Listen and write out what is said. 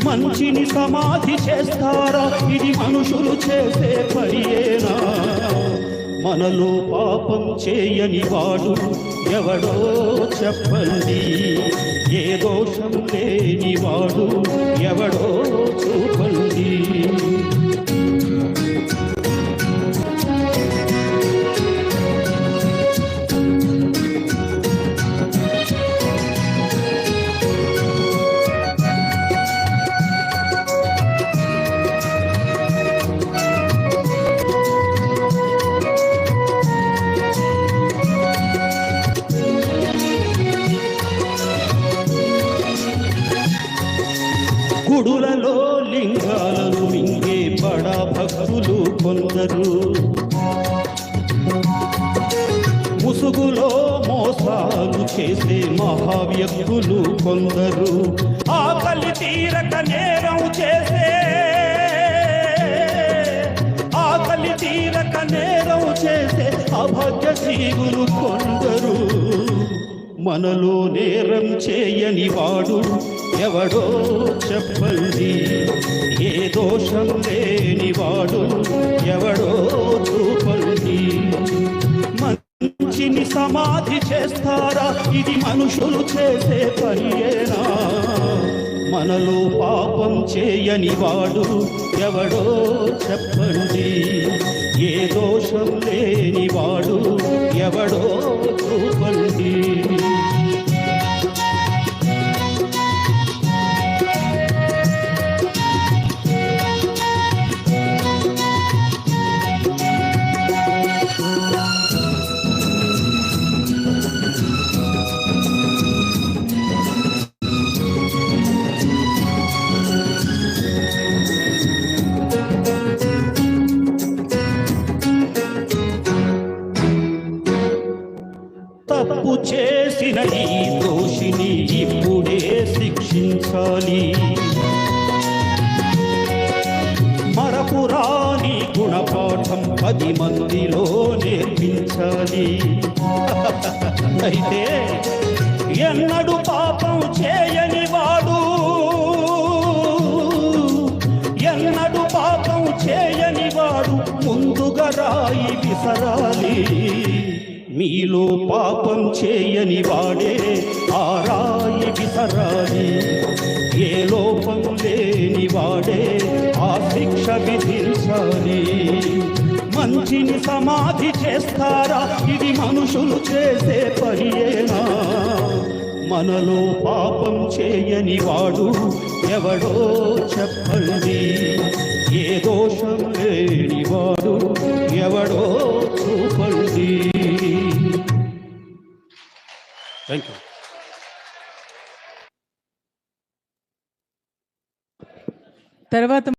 మంచిని సమాధి చేస్తారా? ఇది మనుషులు చేసే పనియేనా? మనలో పాపం చేయని వాడు ఎవడో చెప్పండి, ఏ దోషం లేని వాడు ఎవడో చూపండి. గుడులలో లింగాలను మింగే బడా భక్తులు కొందరు, ముసుగులో మోసాలు చేసే మహావ్యక్తులు కొందరు, ఆకలి తీరక నేరం చేసే అభాగ్య జీవులు కొందరు. మనలో నేరం చేయని వాడు ఎవడో చెప్పండి, ఏ దోషం లేని వాడు ఎవడో చూపండి. మంచిని సమాధి చేస్తారా? ఇది మనుషులు చేసే పనియేనా? మనలో పాపం చేయని వాడు ఎవడో చెప్పండి, ఏ దోషం లేని వాడు ఎవడో చూపండి. తప్పు చేసిన ఈ దోషిని ఇప్పుడే శిక్షించాలి, మరపురాని గుణపాఠం 10 మందిలో నేర్పించాలి. అయితే ఎన్నడు పాపం చేయని వాడు, ఎన్నడు పాపం చేయని వాడు ముందుగా రాయి విసరాలి. మీలో పాపం చేయని వాడే ఆ రాయి విసరాలి, ఏ లోపం లేని వాడే ఆ శిక్ష విధించాలి. మంచిని సమాధి చేస్తారా? ఇది మనుషులు చేసే పనియేనా? మనలో పాపం చేయని వాడు ఎవడో చెప్పండి, ఏ దోషం లేని వాడు ఎవడో చూపండి. Thank you. తర్వాత